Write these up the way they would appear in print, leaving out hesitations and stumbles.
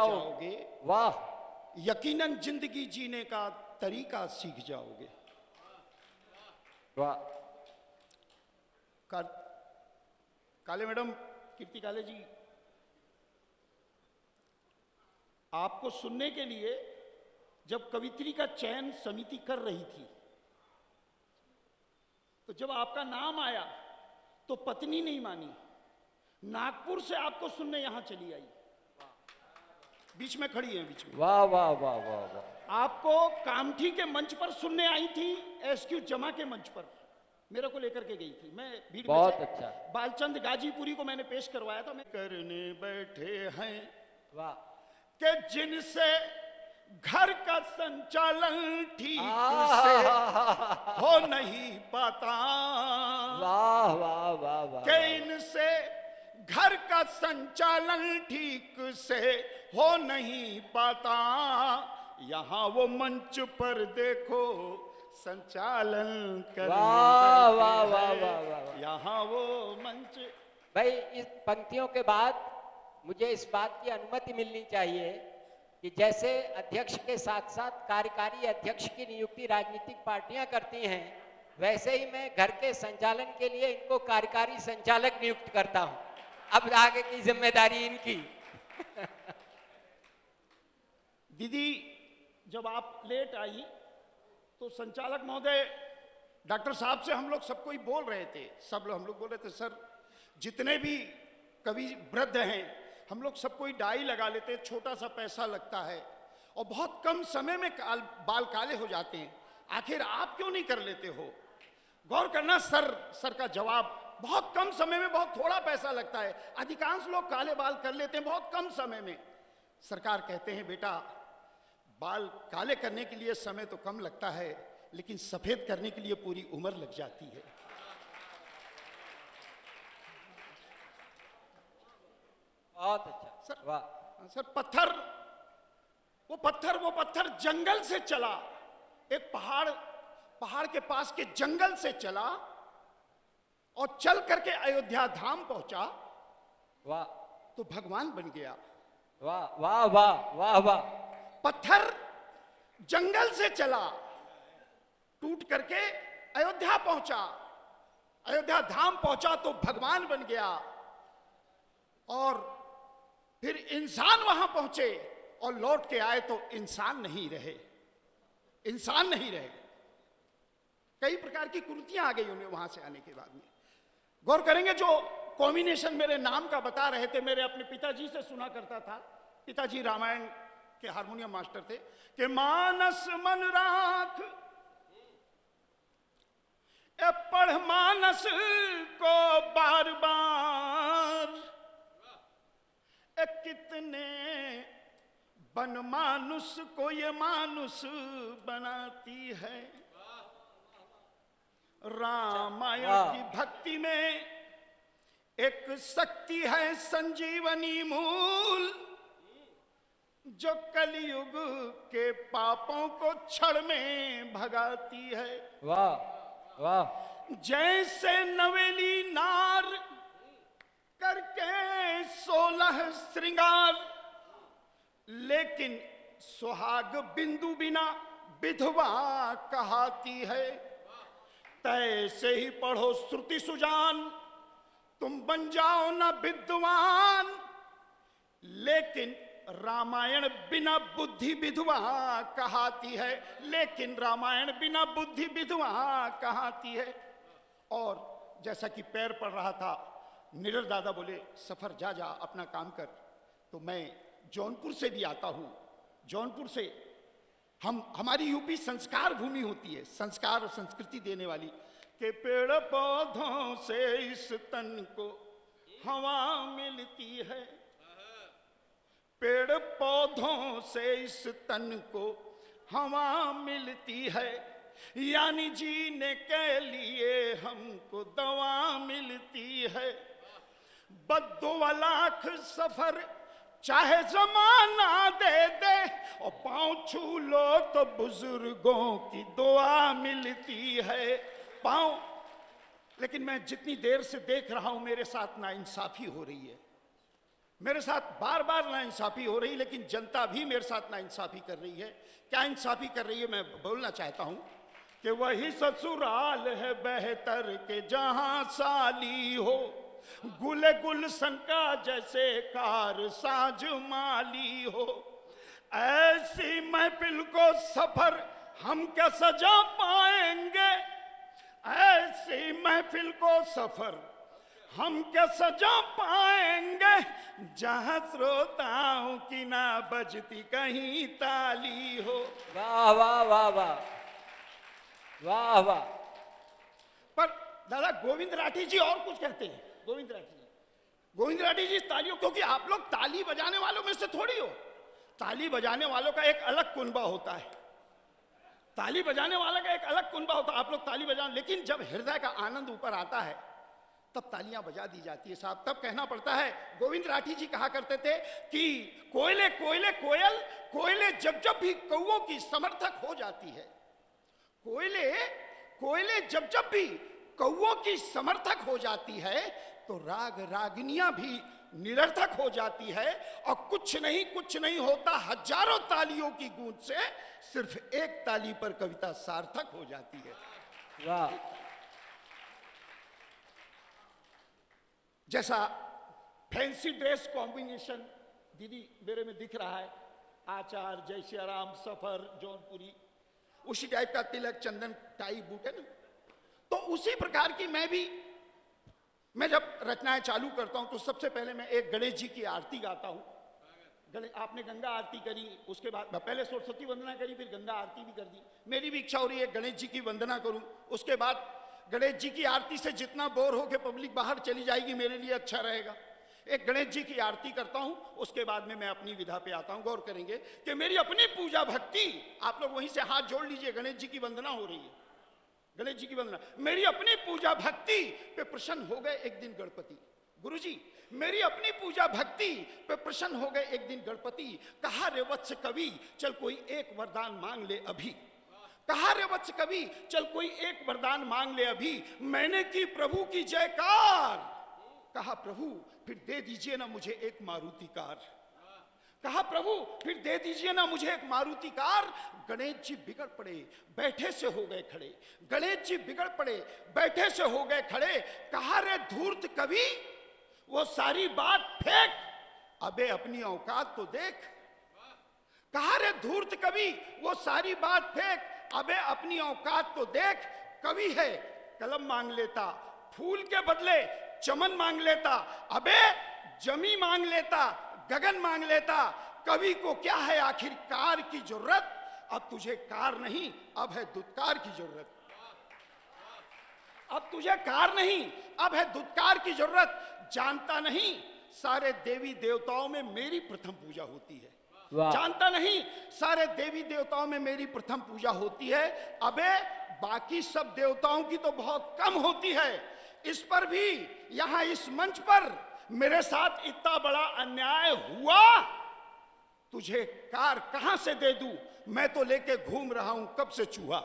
जाओगे। वाह, यकीनन जिंदगी जीने का तरीका सीख जाओगे। वाह। काले मैडम, कीर्ति काले जी, आपको सुनने के लिए जब कवित्री का चयन समिति कर रही थी, तो जब आपका नाम आया तो पत्नी नहीं मानी, नागपुर से आपको सुनने यहां चली आई, बीच में खड़ी है, बीच में। वाह वाह वाह वाह वाह। आपको कामठी के मंच पर सुनने आई थी, एसक्यू जमा के मंच पर मेरे को लेकर के गई थी। मैं भीड़ में बहुत से अच्छा। बालचंद गाजीपुरी को मैंने पेश करवाया था। मैं करने बैठे हैं वाह कि जिनसे घर का संचालन ठीक आहा, से हो नहीं पाता, वाह वाह वाह वाह। कि इनसे घर का संचालन ठीक से हो नहीं पाता, यहाँ वो मंच पर देखो संचालन करने वाह बैठे वाह वाह हैं। वाह वाह। यहाँ वो मंच। भाई, इस पंक्तियों के बाद मुझे इस बात की अनुमति मिलनी चाहिए कि जैसे अध्यक्ष के साथ साथ कार्यकारी अध्यक्ष की नियुक्ति राजनीतिक पार्टियां करती हैं, वैसे ही मैं घर के संचालन के लिए इनको कार्यकारी संचालक नियुक्त करता हूं। अब आगे की जिम्मेदारी इनकी। दीदी, जब आप लेट आई तो संचालक महोदय डॉक्टर साहब से हम लोग सबको ही बोल रहे थे, हम लोग बोल रहे थे, सर जितने भी कवि वृद्ध हैं हम लोग सबको ही डाई लगा लेते हैं, छोटा सा पैसा लगता है और बहुत कम समय में बाल काले हो जाते हैं, आखिर आप क्यों नहीं कर लेते हो? गौर करना सर का जवाब, बहुत कम समय में बहुत थोड़ा पैसा लगता है, अधिकांश लोग काले बाल कर लेते हैं बहुत कम समय में। सरकार कहते हैं बेटा, बाल काले करने के लिए समय तो कम लगता है, लेकिन सफेद करने के लिए पूरी उम्र लग जाती है। बहुत अच्छा सर, वाह। सर वो पत्थर जंगल से चला, एक पहाड़ के पास के जंगल से चला और चल करके अयोध्या धाम पहुंचा, वाह तो भगवान बन गया। वाह वाह वाह वाह वाह। पत्थर जंगल से चला, टूट करके अयोध्या पहुंचा, अयोध्या धाम पहुंचा तो भगवान बन गया। और फिर इंसान वहां पहुंचे और लौट के आए तो इंसान नहीं रहे, इंसान नहीं रहे। कई प्रकार की कुरीतियां आ गई उन्हें वहां से आने के बाद में। गौर करेंगे, जो कॉम्बिनेशन मेरे नाम का बता रहे थे, मेरे अपने पिताजी से सुना करता था। पिताजी रामायण के हारमोनियम मास्टर थे कि मानस मन राख ए पढ़ मानस को बार बार, ए कितने बन मानुष को ये मानुष बनाती है। रामायण की भक्ति में एक शक्ति है संजीवनी मूल, जो कलयुग के पापों को क्षण में भगाती है। वाह वाह। जैसे नवेली नार करके 16 श्रृंगार, लेकिन सुहाग बिंदु बिना विधवा कहाती है। तैसे ही पढ़ो श्रुति सुजान, तुम बन जाओ ना विद्वान, लेकिन रामायण बिना बुद्धि विधवा कहाती है, लेकिन रामायण बिना बुद्धि विधवा कहाती है। और जैसा कि पैर पड़ रहा था, निडर दादा बोले सफर जा जा अपना काम कर, तो मैं जौनपुर से भी आता हूं। जौनपुर से हमारी यूपी संस्कार भूमि होती है, संस्कार और संस्कृति देने वाली, के पेड़ पौधों से इस तन को हवा मिलती है, पेड़ पौधों से इस तन को हवा मिलती है, यानी जीने के लिए हमको दवा मिलती है। बद्दुआ लाख सफर चाहे जमाना दे दे, और पांव छू लो तो बुजुर्गों की दुआ मिलती है। पांव, लेकिन मैं जितनी देर से देख रहा हूं मेरे साथ नाइंसाफी हो रही है। मेरे साथ बार बार नाइंसाफी हो रही, लेकिन जनता भी मेरे साथ नाइंसाफी कर रही है। क्या इंसाफी कर रही है मैं बोलना चाहता हूं कि वही ससुराल है बेहतर के जहां साली हो, गुल गुलशन का जैसे कार साज माली हो। ऐसी महफिल को सफर हम क्या सजा पाएंगे, ऐसी महफिल को सफर हम क्या सजा पाएंगे, जहां श्रोताओं की ना बजती कहीं ताली हो। वाह वाह वाह वाह वाह वाह। पर दादा गोविंद राठी जी और कुछ कहते हैं। गोविंद राठी जी तालियों, क्योंकि आप लोग ताली बजाने वालों में से थोड़ी हो। ताली बजाने वालों का एक अलग कुनबा होता है, ताली बजाने वाला का एक अलग कुनबा होता है। आप लोग ताली बजाने, लेकिन जब हृदय का आनंद ऊपर आता है तब तालियां बजा दी जाती है साहब, तब कहना पड़ता है। गोविंद राठी जी कहा करते थे कि कोयले कोयले कोयल, कोयले जब जब भी कौओं की समर्थक हो जाती है, कोयले कोयले जब जब भी कौओं की समर्थक हो जाती है, तो राग रागिनियां भी निरर्थक हो जाती है। और कुछ नहीं होता, हजारों तालियों की गूंज से सिर्फ एक ताली पर कविता सार्थक हो जाती है। वाह। जैसा फैंसी ड्रेस कॉम्बिनेशन दीदी मेरे में दिख रहा है, आचार जय श्री राम सफर जौनपुरी, उसी टाइप का तिलक चंदन टाई बूट है ना, तो उसी प्रकार की मैं जब रचनाएं चालू करता हूं तो सबसे पहले मैं एक गणेश जी की आरती गाता हूं। आपने गंगा आरती करी, उसके बाद पहले सरस्वती वंदना करी, फिर गंगा आरती भी कर दी। मेरी भी इच्छा हो रही है गणेश जी की वंदना करूं, उसके बाद गणेश जी की आरती से जितना बोर हो के पब्लिक बाहर चली जाएगी मेरे लिए अच्छा रहेगा। एक गणेश जी की आरती करता हूं, उसके बाद में मैं अपनी विधा पे आता हूं। गौर करेंगे कि मेरी अपनी पूजा भक्ति, आप लोग वहीं से हाथ जोड़ लीजिए, गणेश जी की वंदना हो रही है, गणेश जी की वंदना। मेरी अपनी पूजा भक्ति पे प्रसन्न हो गए एक दिन गणपति। गुरुजी मेरी अपनी पूजा भक्ति पे प्रसन्न हो गए एक दिन गणपति। कहा रे वत्स कवि चल कोई एक वरदान मांग ले अभी, कहा रे वत्स कवि चल कोई एक वरदान मांग ले अभी। मैंने की प्रभु की जयकार, कहा प्रभु फिर दे दीजिए ना मुझे एक मारुति कार, कहा प्रभु फिर दे दीजिए ना मुझे एक मारुति कार। गणेश जी बिगड़ पड़े बैठे से हो गए खड़े, गणेश जी बिगड़ पड़े बैठे से हो गए खड़े। कहा रे धूर्त कवि वो सारी बात फेंक, अबे अपनी औकात तो देख। कहा रे धूर्त कवि वो सारी बात फेंक, अबे अपनी औकात तो देख। कवि है कलम मांग लेता, फूल के बदले चमन मांग लेता, अबे जमी मांग लेता, गगन मांग लेता। कवि को क्या है आखिर कार की जरूरत, अब तुझे कार नहीं अब है दुत्कार की जरूरत। अब तुझे कार नहीं अब है दुत्कार की जरूरत। जानता नहीं सारे देवी देवताओं में मेरी प्रथम पूजा होती है, जानता नहीं सारे देवी देवताओं में मेरी प्रथम पूजा होती है। अबे बाकी सब देवताओं की तो बहुत कम होती है। इस पर भी यहां इस मंच पर मेरे साथ इतना बड़ा अन्याय हुआ, तुझे कार कहां से दे दूं, मैं तो लेके घूम रहा हूं कब से चूहा।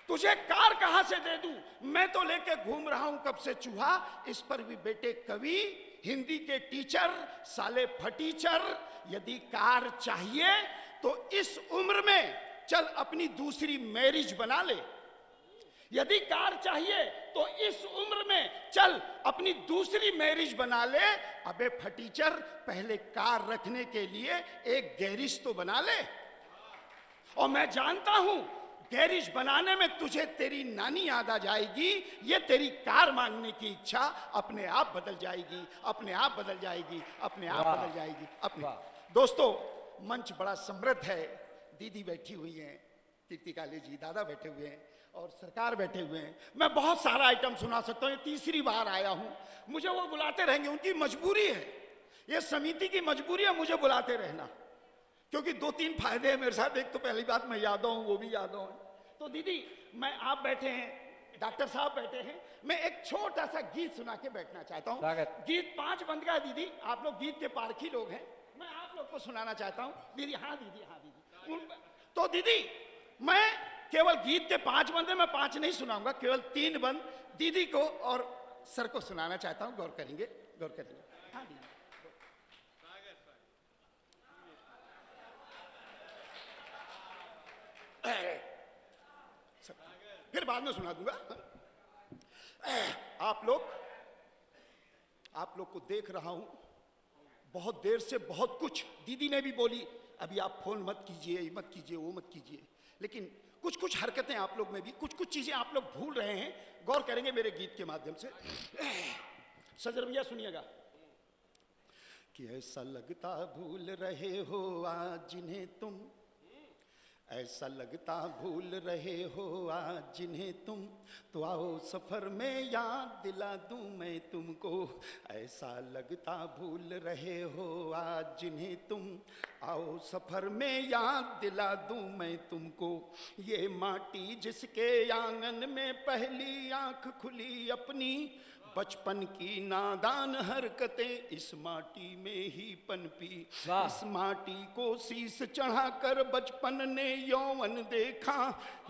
तुझे कार कहां से दे दूं, मैं तो लेके घूम रहा हूं कब से चूहा। इस पर भी बेटे कवि हिंदी के टीचर साले फटीचर, यदि कार चाहिए तो इस उम्र में चल अपनी दूसरी मैरिज बना ले। यदि कार चाहिए तो इस उम्र में चल अपनी दूसरी मैरिज बना ले। अबे फटीचर पहले कार रखने के लिए एक गैरिज तो बना ले। और मैं जानता हूं गैरिज बनाने में तुझे तेरी नानी याद आ जाएगी, ये तेरी कार मांगने की इच्छा अपने आप बदल जाएगी, अपने आप बदल जाएगी, अपने आप बदल जाएगी अपने। दोस्तों मंच बड़ा समृद्ध है, दीदी बैठी हुई हैं, कीर्ति काले जी, दादा बैठे हुए हैं और सरकार बैठे हुए हैं। मैं बहुत सारा आइटम सुना सकता हूं, ये तीसरी बार आया हूं, मुझे वो बुलाते रहेंगे, उनकी मजबूरी है, ये समिति की मजबूरी है मुझे बुलाते रहना, क्योंकि 2-3 फायदे हैं मेरे साथ। एक तो पहली बात मैं यादव हूं, वो भी यादव है। तो दीदी मैं आप बैठे हैं, डॉक्टर साहब बैठे हैं, मैं एक छोटा सा गीत सुना के बैठना चाहता हूं। गीत 5 बंद का है दीदी, आप लोग गीत के पारखी लोग हैं, मैं आप लोग को सुनाना चाहता हूं। दीदी हाँ दीदी, हाँ दीदी। तो दीदी मैं केवल गीत के 5 बंद है, मैं 5 नहीं सुनाऊंगा, केवल 3 बंद दीदी को और सर को सुनाना चाहता हूं। गौर करेंगे, गौर करेंगे। हाँ जी। फिर बाद में सुना दूंगा। आप लोग को देख रहा हूं बहुत देर से, बहुत कुछ दीदी ने भी बोली, अभी आप फोन मत कीजिए, ये मत कीजिए, वो मत कीजिए, लेकिन कुछ कुछ हरकतें आप लोग में भी, कुछ कुछ चीजें आप लोग भूल रहे हैं। गौर करेंगे मेरे गीत के माध्यम से। सजर भैया सुनिएगा कि ऐसा लगता भूल रहे हो आज जिन्हें तुम, ऐसा लगता भूल रहे हो आज जिन्हें तुम, तो आओ सफर में याद दिला दूं मैं तुमको। ऐसा लगता भूल रहे हो आज जिन्हें तुम, आओ सफर में याद दिला दूं मैं तुमको। ये माटी जिसके आंगन में पहली आंख खुली अपनी, बचपन की नादान हरकतें इस माटी में ही पनपी। इस माटी को शीश चढ़ाकर बचपन ने यौवन देखा,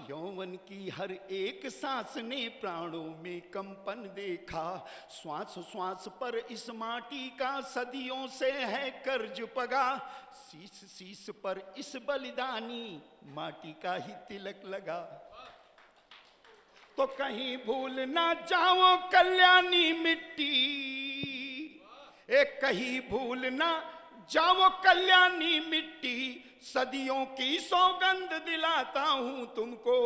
यौवन की हर एक सांस ने प्राणों में कंपन देखा। श्वास श्वास पर इस माटी का सदियों से है कर्ज पगा, शीश शीश पर इस बलिदानी माटी का ही तिलक लगा। तो कहीं भूल ना जाओ कल्याणी मिट्टी, एक कहीं भूल ना जाओ कल्याणी मिट्टी, सदियों की सौगंध दिलाता हूं तुमको।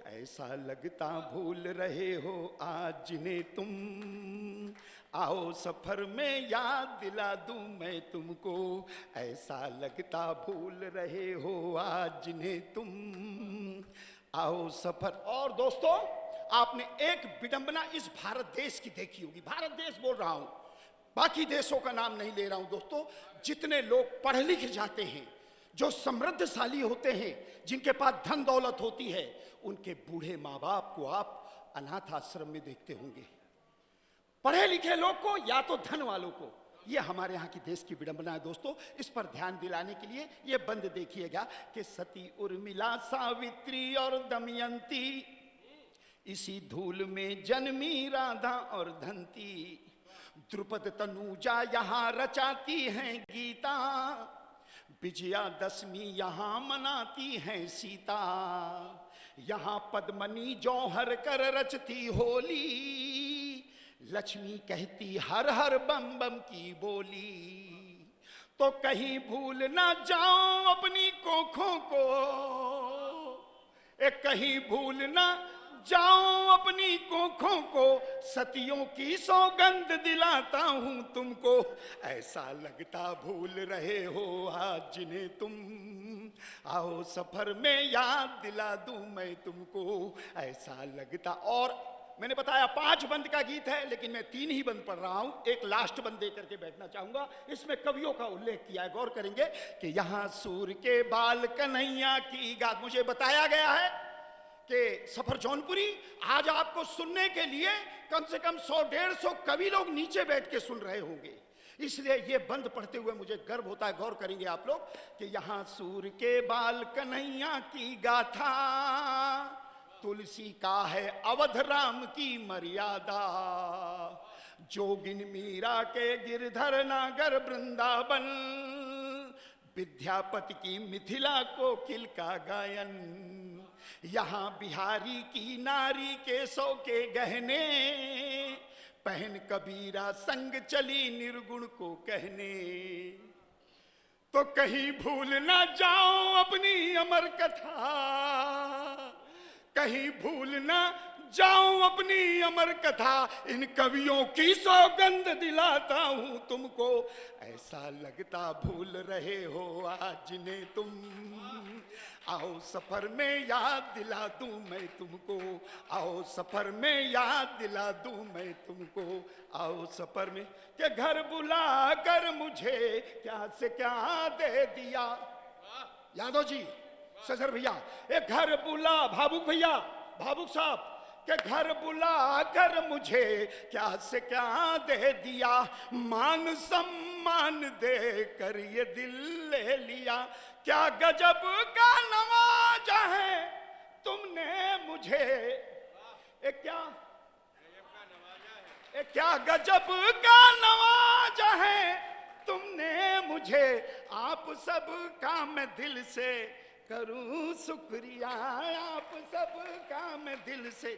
ऐसा लगता भूल रहे हो आज जिन्हें तुम, आओ सफर में याद दिला दूं मैं तुमको। ऐसा लगता भूल रहे हो आज जिन्हें तुम, आओ सफर। और दोस्तों, आपने एक विडंबना इस भारत देश की देखी होगी, भारत देश बोल रहा हूं, बाकी देशों का नाम नहीं ले रहा हूं दोस्तों। जितने लोग पढ़े लिखे जाते हैं, जो समृद्धशाली होते हैं, जिनके पास धन दौलत होती है, उनके बूढ़े माँ बाप को आप अनाथ आश्रम में देखते होंगे। पढ़े लिखे लोग को या तो धन वालों को। ये हमारे यहाँ की देश की विडंबना है दोस्तों। इस पर ध्यान दिलाने के लिए ये बंद देखिएगा कि सती उर्मिला सावित्री और दमयंती, इसी धूल में जन्मी राधा और धंती। द्रुपद तनुजा यहाँ रचाती हैं गीता, विजयादशमी यहाँ मनाती हैं सीता। यहाँ पद्मनी जौहर कर रचती होली, लक्ष्मी कहती हर हर बम बम की बोली। तो कहीं भूल ना जाओ अपनी कोखों को, एक कहीं भूल ना जाओ अपनी कोखों को, सतियों की सौगंध दिलाता हूं तुमको। ऐसा लगता भूल रहे हो आज जिन्हें तुम, आओ सफर में याद दिला दूं मैं तुमको। ऐसा लगता। और मैंने बताया 5 बंद का गीत है, लेकिन मैं 3 ही बंद पढ़ रहा हूं, एक लास्ट बंद दे करके बैठना चाहूंगा। इसमें कवियों का उल्लेख किया है, गौर करेंगे कि यहां सूर के बाल कन्हैया की गात। मुझे बताया गया है कि सफर जौनपुरी आज आपको सुनने के लिए कम से कम 100-150 कवि लोग नीचे बैठ के सुन रहे होंगे, इसलिए ये बंद पढ़ते हुए मुझे गर्व होता है। गौर करेंगे आप लोग कि यहां सूर के बाल कन्हैया की गाथा, तुलसी का है अवध राम की मर्यादा। जोगिन मीरा के गिरधर नागर वृंदावन, विद्यापति की मिथिला कोकिल का गायन। यहाँ बिहारी की नारी के सौ के गहने, पहन कबीरा संग चली निर्गुण को कहने। तो कहीं भूल ना जाओ अपनी अमर कथा, कहीं भूल ना जाओ अपनी अमर कथा, इन कवियों की सौगंध दिलाता हूं तुमको। ऐसा लगता भूल रहे हो आज जिन्हें तुम, आओ सफर में याद दिला दूं मैं तुमको। आओ सफर में याद दिला दूं मैं तुमको। आओ सफर में के घर बुला कर मुझे क्या से क्या दे दिया। यादव जी, सजर भैया, एक घर बुला, भावुक भैया, भावुक साहब, के घर बुला कर मुझे क्या से क्या दे दिया। मान सम्मान दे कर ये दिल ले लिया। क्या गजब का नवाजा है तुमने मुझे, क्या ए क्या गजब का नवाजा है तुमने मुझे, आप सब का मैं दिल से करूं शुक्रिया, आप सब का मैं दिल से।